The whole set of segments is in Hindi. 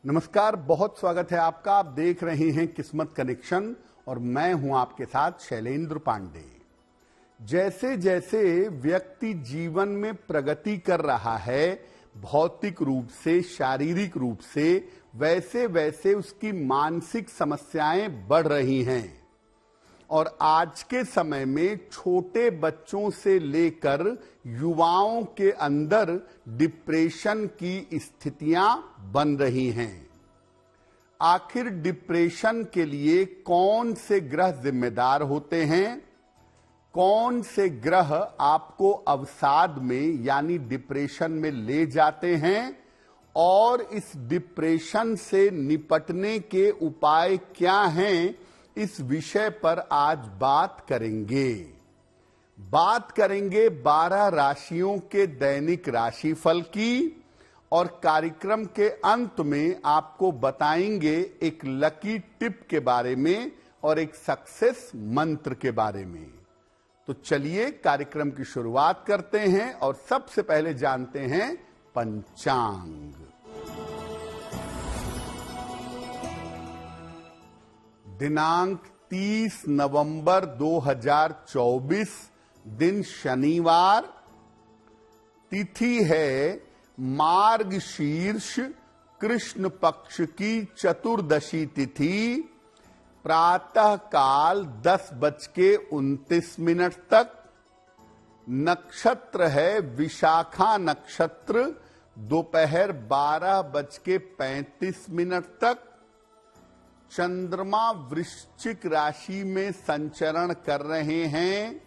नमस्कार, बहुत स्वागत है आपका। आप देख रहे हैं किस्मत कनेक्शन और मैं हूं आपके साथ शैलेंद्र पांडे। जैसे जैसे व्यक्ति जीवन में प्रगति कर रहा है, भौतिक रूप से, शारीरिक रूप से, वैसे वैसे उसकी मानसिक समस्याएं बढ़ रही हैं। और आज के समय में छोटे बच्चों से लेकर युवाओं के अंदर डिप्रेशन की स्थितियां बन रही हैं। आखिर डिप्रेशन के लिए कौन से ग्रह जिम्मेदार होते हैं? कौन से ग्रह आपको अवसाद में यानी डिप्रेशन में ले जाते हैं? और इस डिप्रेशन से निपटने के उपाय क्या हैं? इस विषय पर आज बात करेंगे। 12 राशियों के दैनिक राशिफल की, और कार्यक्रम के अंत में आपको बताएंगे एक लकी टिप के बारे में और एक सक्सेस मंत्र के बारे में। तो चलिए कार्यक्रम की शुरुआत करते हैं और सबसे पहले जानते हैं पंचांग। दिनांक 30 नवंबर 2024, दिन शनिवार, तिथि है मार्गशीर्ष कृष्ण पक्ष की चतुर्दशी तिथि, प्रातः काल 10:29 तक। नक्षत्र है विशाखा नक्षत्र, दोपहर 12:35 तक। चंद्रमा वृश्चिक राशि में संचरण कर रहे हैं।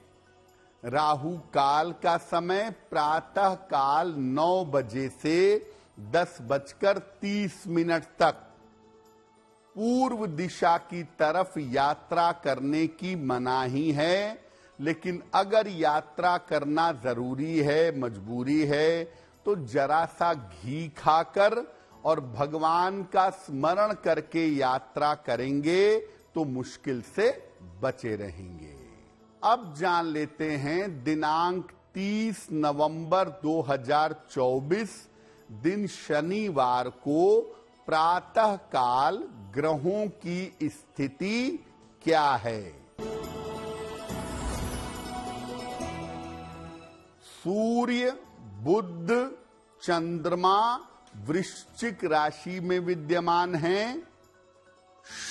राहु काल का समय प्रातः काल 9 बजे से 10:30 तक। पूर्व दिशा की तरफ यात्रा करने की मनाही है, लेकिन अगर यात्रा करना जरूरी है, मजबूरी है, तो जरा सा घी खाकर और भगवान का स्मरण करके यात्रा करेंगे तो मुश्किल से बचे रहेंगे। अब जान लेते हैं दिनांक 30 नवंबर 2024, दिन शनिवार को प्रातः काल ग्रहों की स्थिति क्या है। सूर्य, बुध, चंद्रमा वृश्चिक राशि में विद्यमान हैं।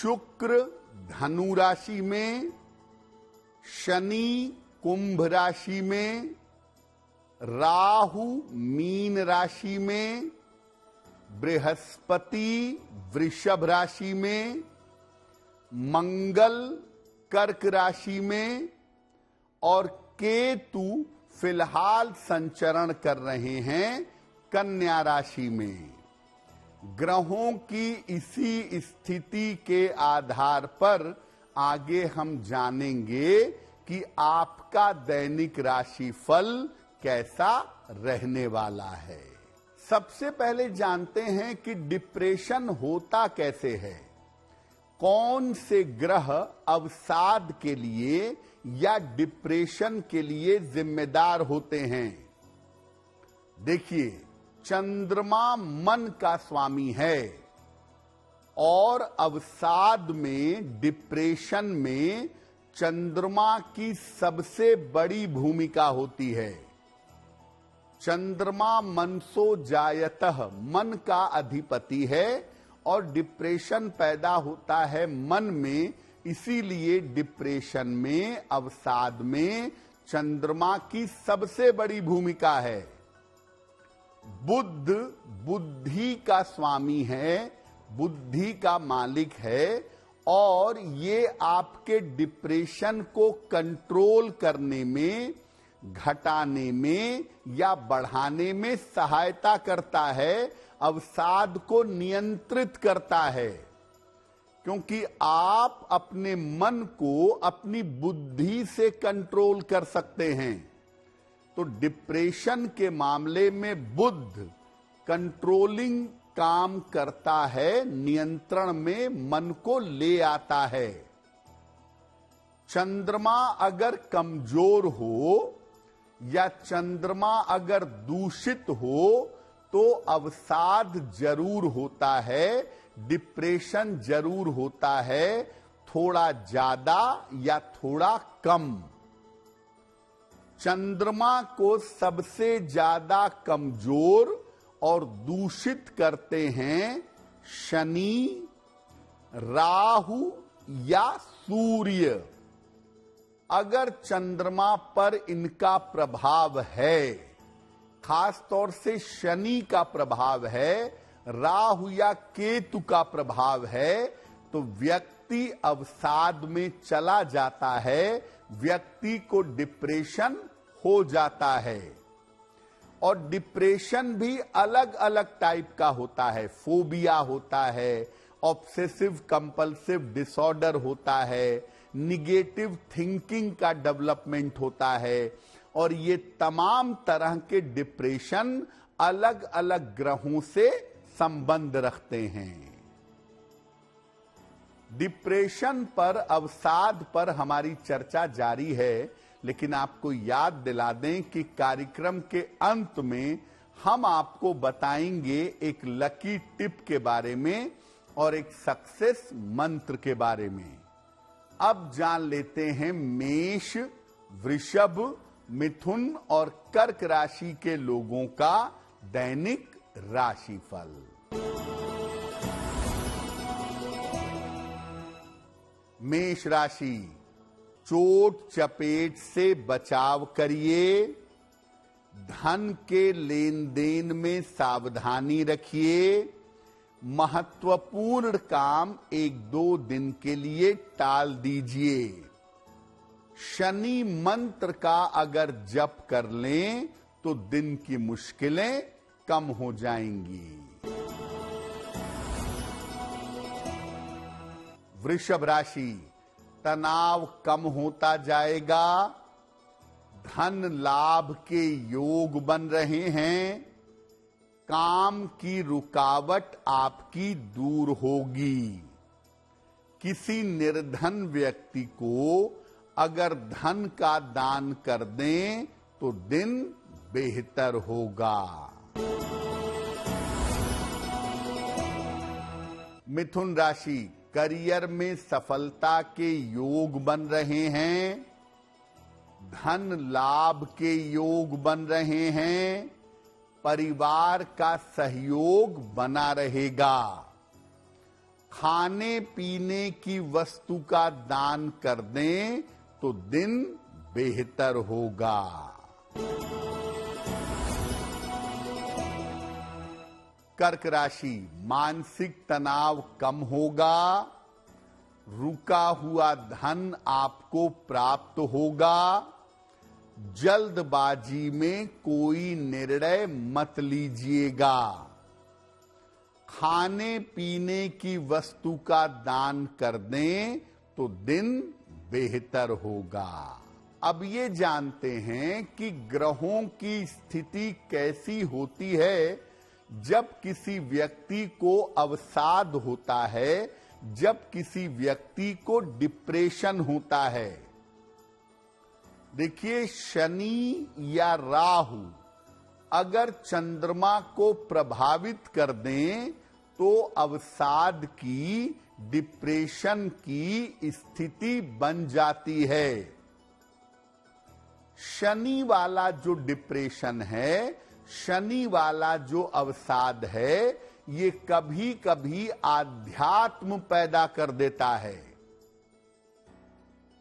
शुक्र धनु राशि में, शनि कुंभ राशि में, राहु मीन राशि में, बृहस्पति वृषभ राशि में, मंगल कर्क राशि में और केतु फिलहाल संचरण कर रहे हैं कन्या राशि में। ग्रहों की इसी स्थिति के आधार पर आगे हम जानेंगे कि आपका दैनिक राशिफल कैसा रहने वाला है। सबसे पहले जानते हैं कि डिप्रेशन होता कैसे है। कौन से ग्रह अवसाद के लिए या डिप्रेशन के लिए जिम्मेदार होते हैं? देखिए, चंद्रमा मन का स्वामी है और अवसाद में, डिप्रेशन में चंद्रमा की सबसे बड़ी भूमिका होती है। चंद्रमा मनसो जायतः, मन का अधिपति है और डिप्रेशन पैदा होता है मन में। इसीलिए डिप्रेशन में, अवसाद में चंद्रमा की सबसे बड़ी भूमिका है। बुध बुद्धि का स्वामी है, बुद्धि का मालिक है और ये आपके डिप्रेशन को कंट्रोल करने में, घटाने में या बढ़ाने में सहायता करता है, अवसाद को नियंत्रित करता है। क्योंकि आप अपने मन को अपनी बुद्धि से कंट्रोल कर सकते हैं। तो डिप्रेशन के मामले में बुध कंट्रोलिंग काम करता है, नियंत्रण में मन को ले आता है। चंद्रमा अगर कमजोर हो या चंद्रमा अगर दूषित हो तो अवसाद जरूर होता है, डिप्रेशन जरूर होता है, थोड़ा ज्यादा या थोड़ा कम। चंद्रमा को सबसे ज्यादा कमजोर और दूषित करते हैं शनि, राहु या सूर्य। अगर चंद्रमा पर इनका प्रभाव है, खास तौर से शनि का प्रभाव है, राहु या केतु का प्रभाव है, तो व्यक्ति अवसाद में चला जाता है, व्यक्ति को डिप्रेशन हो जाता है। और डिप्रेशन भी अलग अलग टाइप का होता है। फोबिया होता है, ऑब्सेसिव कंपल्सिव डिसऑर्डर होता है, निगेटिव थिंकिंग का डेवलपमेंट होता है। और ये तमाम तरह के डिप्रेशन अलग अलग ग्रहों से संबंध रखते हैं। डिप्रेशन पर, अवसाद पर हमारी चर्चा जारी है, लेकिन आपको याद दिला दें कि कार्यक्रम के अंत में हम आपको बताएंगे एक लकी टिप के बारे में और एक सक्सेस मंत्र के बारे में। अब जान लेते हैं मेष, वृषभ, मिथुन और कर्क राशि के लोगों का दैनिक राशिफल। मेष राशि, चोट चपेट से बचाव करिए, धन के लेन देन में सावधानी रखिए, महत्वपूर्ण काम 1-2 दिन के लिए टाल दीजिए। शनि मंत्र का अगर जप कर लें तो दिन की मुश्किलें कम हो जाएंगी। वृषभ राशि, तनाव कम होता जाएगा, धन लाभ के योग बन रहे हैं, काम की रुकावट आपकी दूर होगी। किसी निर्धन व्यक्ति को अगर धन का दान कर दें तो दिन बेहतर होगा। मिथुन राशि, करियर में सफलता के योग बन रहे हैं, धन लाभ के योग बन रहे हैं, परिवार का सहयोग बना रहेगा। खाने पीने की वस्तु का दान कर दें तो दिन बेहतर होगा। कर्क राशि, मानसिक तनाव कम होगा, रुका हुआ धन आपको प्राप्त होगा, जल्दबाजी में कोई निर्णय मत लीजिएगा। खाने पीने की वस्तु का दान कर दें तो दिन बेहतर होगा। अब ये जानते हैं कि ग्रहों की स्थिति कैसी होती है जब किसी व्यक्ति को अवसाद होता है, जब किसी व्यक्ति को डिप्रेशन होता है। देखिए, शनि या राहु अगर चंद्रमा को प्रभावित कर दें तो अवसाद की, डिप्रेशन की स्थिति बन जाती है। शनि वाला जो डिप्रेशन है, शनि वाला जो अवसाद है, ये कभी कभी आध्यात्म पैदा कर देता है।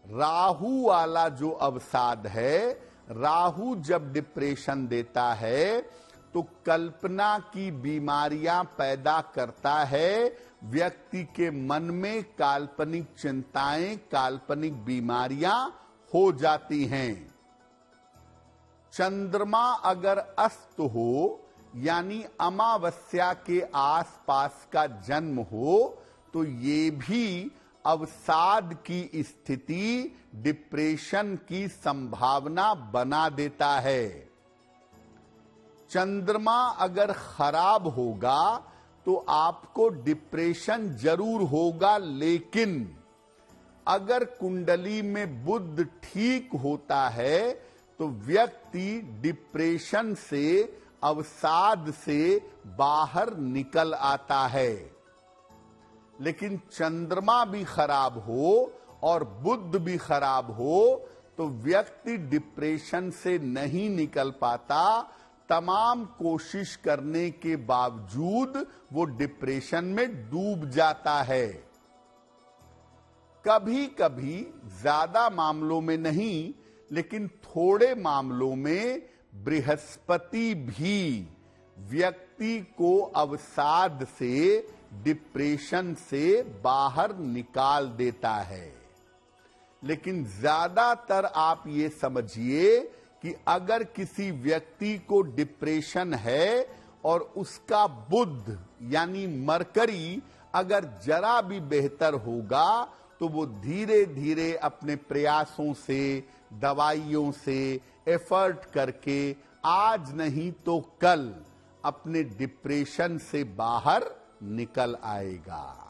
राहु वाला जो अवसाद है, राहु जब डिप्रेशन देता है तो कल्पना की बीमारियां पैदा करता है। व्यक्ति के मन में काल्पनिक चिंताएं, काल्पनिक बीमारियां हो जाती हैं। चंद्रमा अगर अस्त हो, यानी अमावस्या के आसपास का जन्म हो, तो ये भी अवसाद की स्थिति, डिप्रेशन की संभावना बना देता है। चंद्रमा अगर खराब होगा तो आपको डिप्रेशन जरूर होगा, लेकिन अगर कुंडली में बुध ठीक होता है तो व्यक्ति डिप्रेशन से अवसाद से बाहर निकल आता है। लेकिन चंद्रमा भी खराब हो और बुध भी खराब हो तो व्यक्ति डिप्रेशन से नहीं निकल पाता। तमाम कोशिश करने के बावजूद वो डिप्रेशन में डूब जाता है। कभी कभी ज्यादा मामलों में नहीं, लेकिन थोड़े मामलों में बृहस्पति भी व्यक्ति को अवसाद से, डिप्रेशन से बाहर निकाल देता है। लेकिन ज्यादातर आप ये समझिए कि अगर किसी व्यक्ति को डिप्रेशन है और उसका बुध यानी मरकरी अगर जरा भी बेहतर होगा तो वो धीरे धीरे अपने प्रयासों से, दवाइयों से, एफर्ट करके आज नहीं तो कल अपने डिप्रेशन से बाहर निकल आएगा।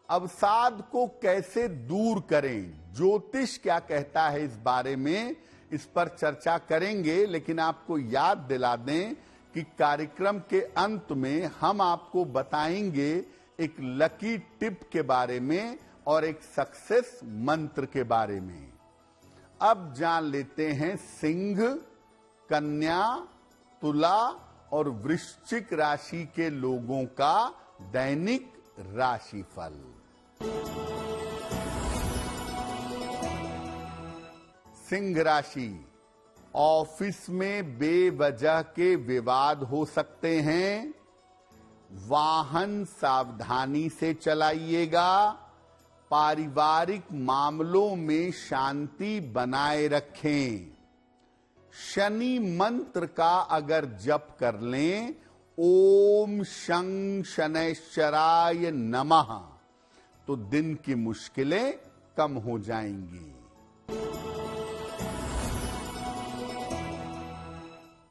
अवसाद को कैसे दूर करें, ज्योतिष क्या कहता है इस बारे में, इस पर चर्चा करेंगे। लेकिन आपको याद दिला दें कि कार्यक्रम के अंत में हम आपको बताएंगे एक लकी टिप के बारे में और एक सक्सेस मंत्र के बारे में। अब जान लेते हैं सिंह, कन्या, तुला और वृश्चिक राशि के लोगों का दैनिक राशिफल। सिंह राशि, ऑफिस में बेवजह के विवाद हो सकते हैं। वाहन सावधानी से चलाइएगा। पारिवारिक मामलों में शांति बनाए रखें। शनि मंत्र का अगर जप कर लें, ओम शं शनैश्चराय नमः, तो दिन की मुश्किलें कम हो जाएंगी।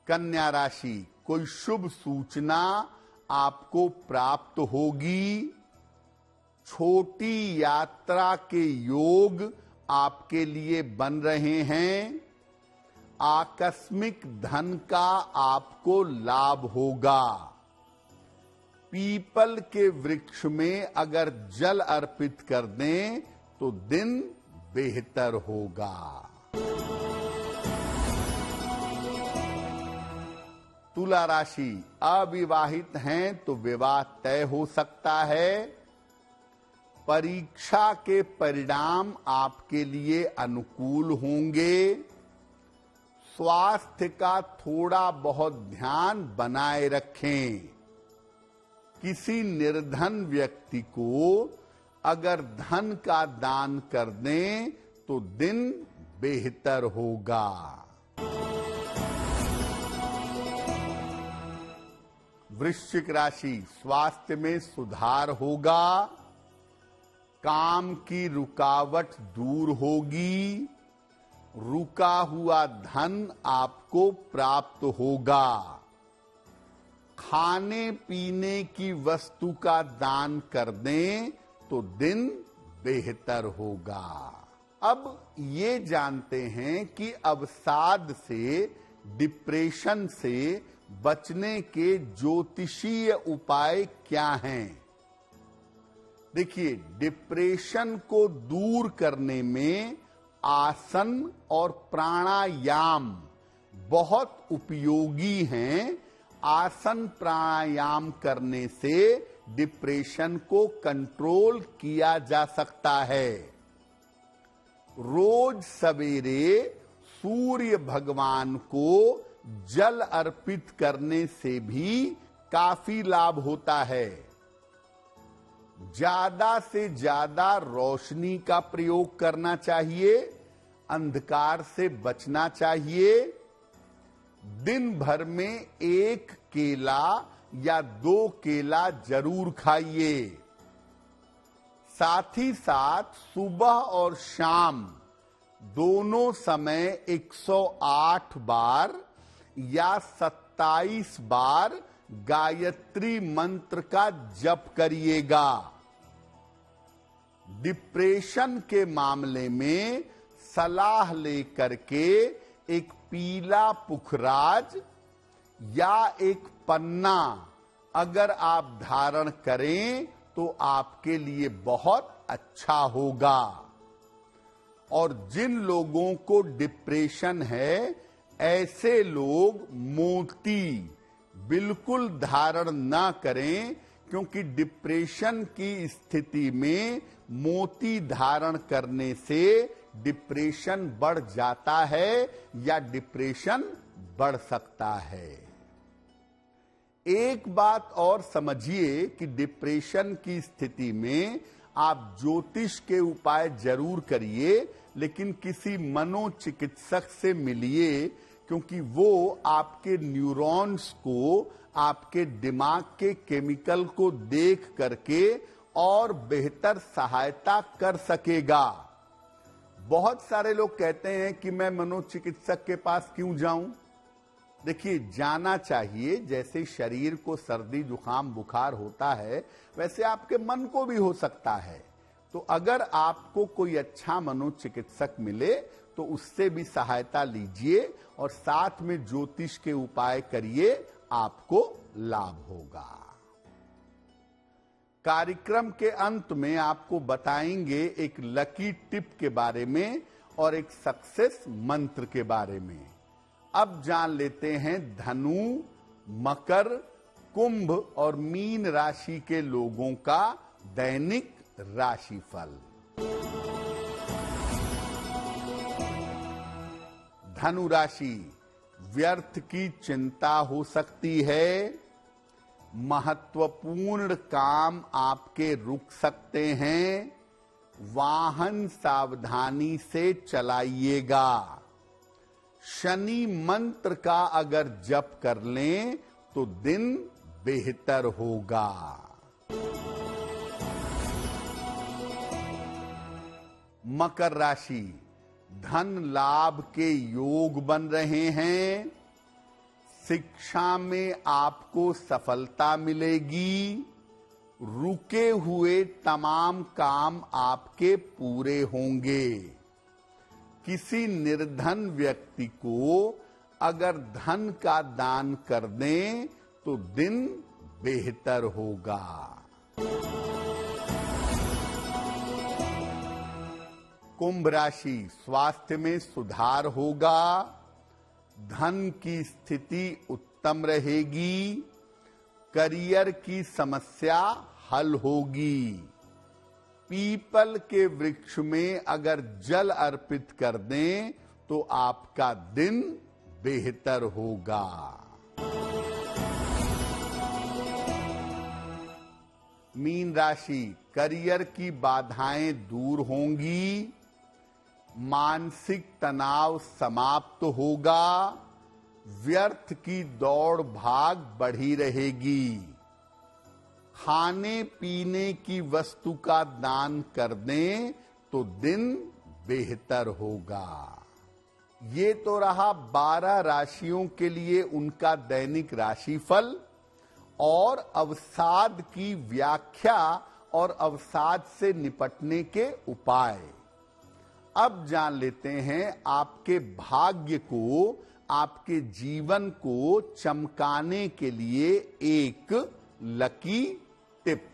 कन्या राशि, कोई शुभ सूचना आपको प्राप्त होगी। छोटी यात्रा के योग आपके लिए बन रहे हैं। आकस्मिक धन का आपको लाभ होगा। पीपल के वृक्ष में अगर जल अर्पित कर दें तो दिन बेहतर होगा। तुला राशि, अविवाहित हैं तो विवाह तय हो सकता है। परीक्षा के परिणाम आपके लिए अनुकूल होंगे। स्वास्थ्य का थोड़ा बहुत ध्यान बनाए रखें। किसी निर्धन व्यक्ति को अगर धन का दान कर दें तो दिन बेहतर होगा। वृश्चिक राशि, स्वास्थ्य में सुधार होगा। काम की रुकावट दूर होगी। रुका हुआ धन आपको प्राप्त होगा। खाने पीने की वस्तु का दान कर दें तो दिन बेहतर होगा। अब ये जानते हैं कि अवसाद से, डिप्रेशन से बचने के ज्योतिषीय उपाय क्या हैं। देखिए, डिप्रेशन को दूर करने में आसन और प्राणायाम बहुत उपयोगी हैं। आसन प्राणायाम करने से डिप्रेशन को कंट्रोल किया जा सकता है। रोज सवेरे सूर्य भगवान को जल अर्पित करने से भी काफी लाभ होता है। ज्यादा से ज्यादा रोशनी का प्रयोग करना चाहिए। अंधकार से बचना चाहिए। दिन भर में 1 केला या 2 केला जरूर खाइए। साथ ही साथ सुबह और शाम दोनों समय 108 बार या 27 बार गायत्री मंत्र का जप करिएगा। डिप्रेशन के मामले में सलाह लेकर के एक पीला पुखराज या एक पन्ना अगर आप धारण करें तो आपके लिए बहुत अच्छा होगा। और जिन लोगों को डिप्रेशन है, ऐसे लोग मोती बिल्कुल धारण ना करें, क्योंकि डिप्रेशन की स्थिति में मोती धारण करने से डिप्रेशन बढ़ जाता है या डिप्रेशन बढ़ सकता है। एक बात और समझिए कि डिप्रेशन की स्थिति में आप ज्योतिष के उपाय जरूर करिए, लेकिन किसी मनोचिकित्सक से मिलिए, क्योंकि वो आपके न्यूरॉन्स को, आपके दिमाग के केमिकल को देख करके और बेहतर सहायता कर सकेगा। बहुत सारे लोग कहते हैं कि मैं मनोचिकित्सक के पास क्यों जाऊं? देखिए, जाना चाहिए। जैसे शरीर को सर्दी जुकाम बुखार होता है, वैसे आपके मन को भी हो सकता है। तो अगर आपको कोई अच्छा मनोचिकित्सक मिले तो उससे भी सहायता लीजिए और साथ में ज्योतिष के उपाय करिए, आपको लाभ होगा। कार्यक्रम के अंत में आपको बताएंगे एक लकी टिप के बारे में और एक सक्सेस मंत्र के बारे में। अब जान लेते हैं धनु, मकर, कुंभ और मीन राशि के लोगों का दैनिक राशिफल। धनु राशि, व्यर्थ की चिंता हो सकती है। महत्वपूर्ण काम आपके रुक सकते हैं। वाहन सावधानी से चलाइएगा। शनि मंत्र का अगर जप कर लें तो दिन बेहतर होगा। मकर राशि, धन लाभ के योग बन रहे हैं। शिक्षा में आपको सफलता मिलेगी। रुके हुए तमाम काम आपके पूरे होंगे। किसी निर्धन व्यक्ति को अगर धन का दान कर दें तो दिन बेहतर होगा। कुंभ राशि, स्वास्थ्य में सुधार होगा। धन की स्थिति उत्तम रहेगी। करियर की समस्या हल होगी। पीपल के वृक्ष में अगर जल अर्पित कर दें तो आपका दिन बेहतर होगा। मीन राशि, करियर की बाधाएं दूर होंगी। मानसिक तनाव समाप्त होगा। व्यर्थ की दौड़ भाग बढ़ी रहेगी। खाने पीने की वस्तु का दान कर दें तो दिन बेहतर होगा। ये तो रहा 12 राशियों के लिए उनका दैनिक राशिफल और अवसाद की व्याख्या और अवसाद से निपटने के उपाय। अब जान लेते हैं आपके भाग्य को, आपके जीवन को चमकाने के लिए एक लकी टिप।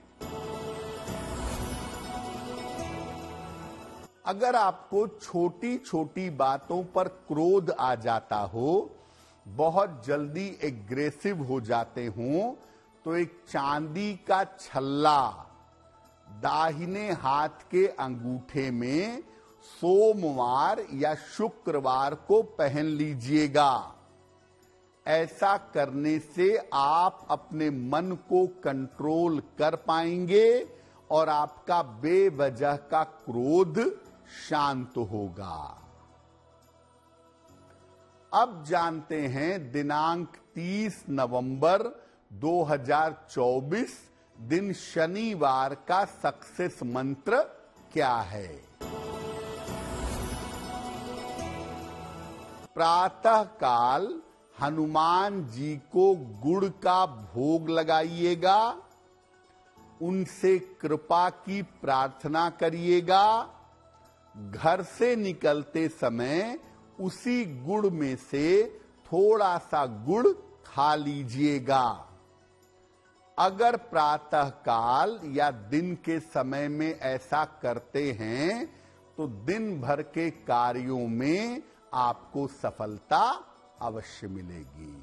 अगर आपको छोटी छोटी बातों पर क्रोध आ जाता हो, बहुत जल्दी एग्रेसिव हो जाते हो, तो एक चांदी का छल्ला दाहिने हाथ के अंगूठे में सोमवार या शुक्रवार को पहन लीजिएगा। ऐसा करने से आप अपने मन को कंट्रोल कर पाएंगे और आपका बेवजह का क्रोध शांत होगा। अब जानते हैं दिनांक 30 नवंबर 2024 दिन शनिवार का सक्सेस मंत्र क्या है। प्रातः काल हनुमान जी को गुड़ का भोग लगाइएगा। उनसे कृपा की प्रार्थना करिएगा। घर से निकलते समय उसी गुड़ में से थोड़ा सा गुड़ खा लीजिएगा। अगर प्रातः काल या दिन के समय में ऐसा करते हैं तो दिन भर के कार्यों में आपको सफलता अवश्य मिलेगी।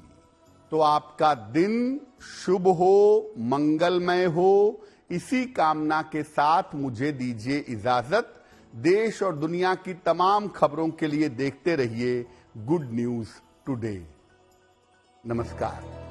तो आपका दिन शुभ हो, मंगलमय हो, इसी कामना के साथ मुझे दीजिए इजाजत। देश और दुनिया की तमाम खबरों के लिए देखते रहिए गुड न्यूज टुडे। नमस्कार।